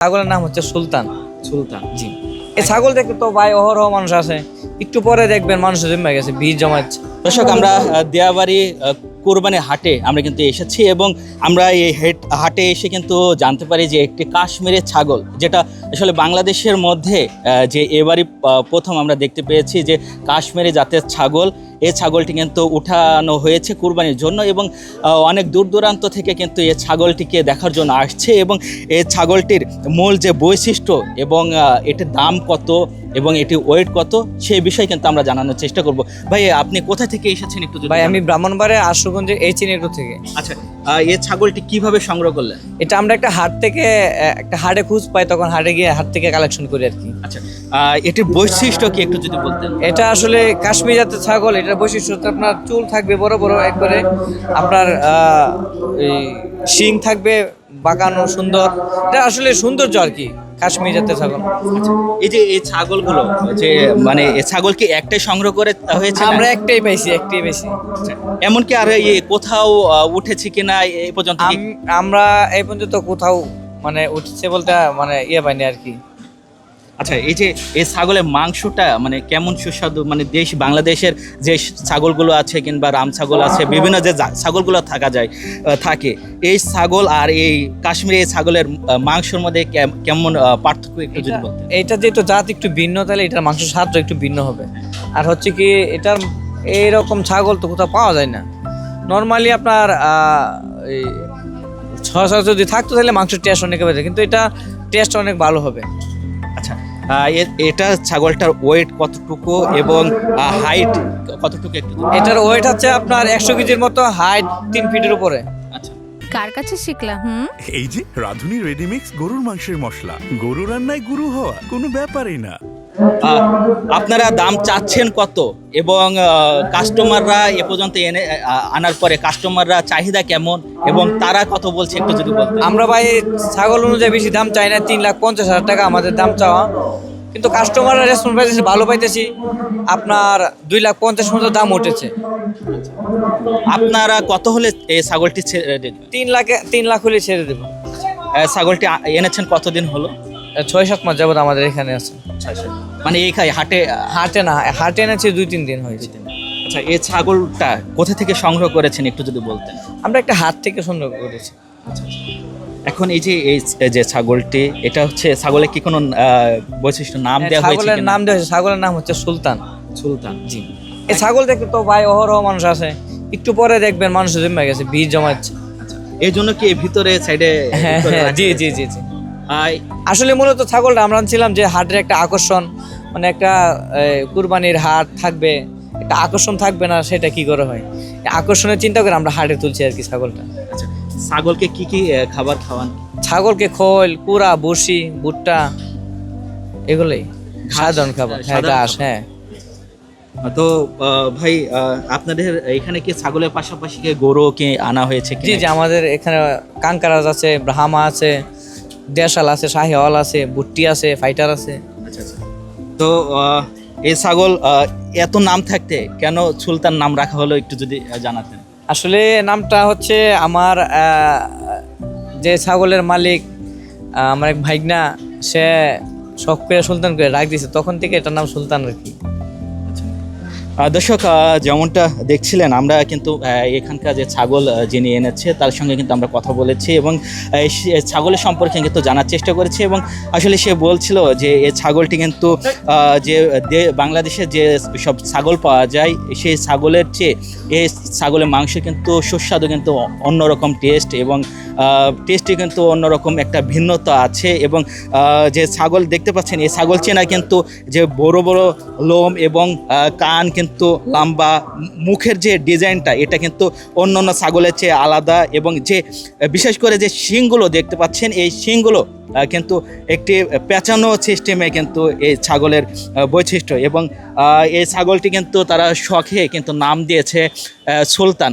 ছাগলের নাম হচ্ছে সুলতান। সুলতান। জি, এই ছাগল দেখতে তো ভাই অহরহ মানুষ আছে, একটু পরে দেখবেন মানুষ জমে গেছে, ভিড় জমাচ্ছে। দর্শক, আমরা দিয়াবাড়ি কোরবানি হাটে আমরা কিন্তু এসেছি এবং আমরা এই হাটে এসে কিন্তু জানতে পারি যে একটি কাশ্মীরের ছাগল, যেটা আসলে বাংলাদেশের মধ্যে যে এবারই প্রথম আমরা দেখতে পেয়েছি যে কাশ্মীরি জাতের ছাগল, এই ছাগলটি কিন্তু উঠানো হয়েছে কুরবানির জন্য এবং অনেক দূর দূরান্ত থেকে কিন্তু এই ছাগলটিকে দেখার জন্য আসছে এবং এই ছাগলটির মূল যে বৈশিষ্ট্য এবং এটির দাম কত এবং এটি ওয়েট কত সেই বিষয়ে কিন্তু আমরা জানানোর চেষ্টা করব। ভাই, আপনি কোথা থেকে এসেছেন একটু যদি ভাই জানান। আমি ব্রাহ্মণবাড়িয়া আশুগঞ্জে এই চিনিটু থেকে। আচ্ছা, এই ছাগলটি কিভাবে সংগ্রহ করলেন? এটা আমরা একটা হাট থেকে, একটা হাটে খুঁজ পাই, তখন হাটে গিয়ে হাট থেকে কালেকশন করি আর কি। আচ্ছা, এটির বৈশিষ্ট্য কি একটু যদি বলতেন? এটা আসলে কাশ্মীর জাতের ছাগল। এটার বৈশিষ্ট্য হচ্ছে আপনার চুল থাকবে বড় বড় একবারে, আপনার এই শিং থাকবে বাঁকানো সুন্দর। এটা আসলে সৌন্দর্য আর কি কাশ্মীর জাতের ছাগল। এই যে এই ছাগলগুলো যে মানে এই ছাগল কি একটাই সংগ্রহ করে হয়েছে? আমরা একটাই পাইছি। এমনকি আর কোথাও উঠেছে কিনা এই পর্যন্ত আমরা এই পর্যন্ত কোথাও মানে উঠছে বলতে মানে পাইনি আর কি। আচ্ছা, এই যে এই ছাগলের মাংসটা মানে কেমন সুস্বাদু, মানে বাংলাদেশের যে ছাগলগুলো আছে কিংবা রাম ছাগল আছে, বিভিন্ন যে ছাগলগুলো থাকে এই ছাগল আর এই কাশ্মীরি এই ছাগলের মাংসের মধ্যে কেমন পার্থক্য একটু যদি বলতেন? এইটা যেহেতু জাত একটু ভিন্ন, তাহলে এটার মাংস স্বাদটা একটু ভিন্ন হবে। আর হচ্ছে কি, এটার এইরকম ছাগল তো কোথাও পাওয়া যায় না। নর্মালি আপনার এই ছয় যদি থাকতো তাহলে মাংসের টেস্ট অনেক বেড়ে, কিন্তু এটা টেস্ট অনেক ভালো হবে। আচ্ছা, এটা ছাগলটার ওয়েট কতটুকু এবং হাইট কতটুকু একটু? এটার ওয়েট হচ্ছে আপনার 100 কেজির মতো, হাইট 3 ফিটের উপরে। আচ্ছা, কার কাছে শিখলা? এই যে রাঁধুনি রেডিমিক্স গরুর মাংসের মশলা, গরু রান্নায় গুরু হওয়া কোনো ব্যাপারই না। আপনারা দাম চাচ্ছেন কত এবং কাস্টমাররা এ পর্যন্ত আনার পরে কাস্টমাররা চাহিদা কেমন এবং তারা কত বলছে একটু যদি বলতেন? আমরা ভাই ছাগল অনুযায়ী বেশি দাম চাই না, 3,50,000 টাকা আমাদের দাম চাওয়া, কিন্তু কাস্টমাররা রেসপন্স পাইতেছে, ভালো পাইতেছি। আপনার 2,50,000 মতো দাম উঠেছে। আপনারা কত হলে এই ছাগলটি ছেড়ে দেবেন? 3 লাখ হলে ছেড়ে দেবো। ছাগলটি এনেছেন কতদিন হলো? 6-7 মাস যাবত আমাদের এখানে আছে। মানে এই হাটে এনেছে 2-3 দিন হয়েছে। আচ্ছা, এই ছাগলটা কোথা থেকে সংগ্রহ করেছেন একটু যদি বলতেন? আমরা একটা হাট থেকে সংগ্রহ করেছি। এখন এই যে ছাগলটি, এটা হচ্ছে ছাগলের কি কোনো বৈশিষ্ট্য নাম দেওয়া হয়েছে? ছাগলের নাম দেওয়া হয়েছে, ছাগলের নাম হচ্ছে সুলতান। সুলতান। জি, এই ছাগল দেখতে তো ভাই অহরহ মানুষ আছে, একটু পরে দেখবেন মানুষ জমে গেছে, ভিড় জমাচ্ছে। এই জন্য কি ভিতরে সাইডে? জি। আসলে মূলত ছাগলটা আমরা ছিলাম যে হাটের একটা আকর্ষণ, মানে একটা কুরবানির হাট থাকবে, একটা আকর্ষণ থাকবে না, সেটা কি করে হয়, আকর্ষণের চিন্তা করে আমরা হাটে তুলছি আর কি ছাগলটা। আচ্ছা, ছাগলকে কি খাবার খাওয়ান? ছাগলকে খোল, কুড়া, বসি, ভুট্টা, এগুলোই সাধারণ খাবার। হ্যাঁ, ঘাস। হ্যাঁ। তো ভাই, আপনাদের এখানে কি ছাগলের পাশাপাশি কি গরু কি আনা হয়েছে? জি, আমাদের এখানে কাঙ্কারাজ আছে, ব্রাহ্মা আছে, দেশাল আছে, শাহিওয়াল আছে, বুট্টি আছে, ফাইটার আছে। আচ্ছা। তো এই ছাগল এত নাম থাকতে কেন সুলতান নাম রাখা হলো একটু যদি জানাতেন? আসলে নামটা হচ্ছে আমার যে ছাগলের মালিক, আমার এক ভাইগনা, সে শখ করে সুলতান করে রাখ দিয়েছে, তখন থেকে এটার নাম সুলতান আর কি। দর্শক, যেমনটা দেখছিলেন, আমরা কিন্তু এখানকার যে ছাগল যিনি এনেছে তার সঙ্গে কিন্তু আমরা কথা বলেছি এবং ছাগলের সম্পর্কে কিন্তু জানার চেষ্টা করেছি এবং আসলে সে বলছিল যে এই ছাগলটি কিন্তু যে বাংলাদেশে যে সব ছাগল পাওয়া যায় সেই ছাগলের চেয়ে এই ছাগলের মাংস কিন্তু সুস্বাদু, কিন্তু অন্যরকম টেস্ট এবং টেস্টে কিন্তু অন্যরকম একটা ভিন্নতা আছে এবং যে ছাগল দেখতে পাচ্ছেন এই ছাগল চেনা কিন্তু যে বড় বড় লোম এবং কান কিন্তু লম্বা, মুখের যে ডিজাইনটা এটা কিন্তু অন্য অন্য ছাগলের চেয়ে আলাদা এবং যে বিশেষ করে যে শিংগুলো দেখতে পাচ্ছেন এই শিংগুলো কিন্তু একটি পেঁচানো সিস্টেমে কিন্তু এই ছাগলের বৈশিষ্ট্য এবং এই ছাগলটি কিন্তু তারা শখে কিন্তু নাম দিয়েছে সুলতান।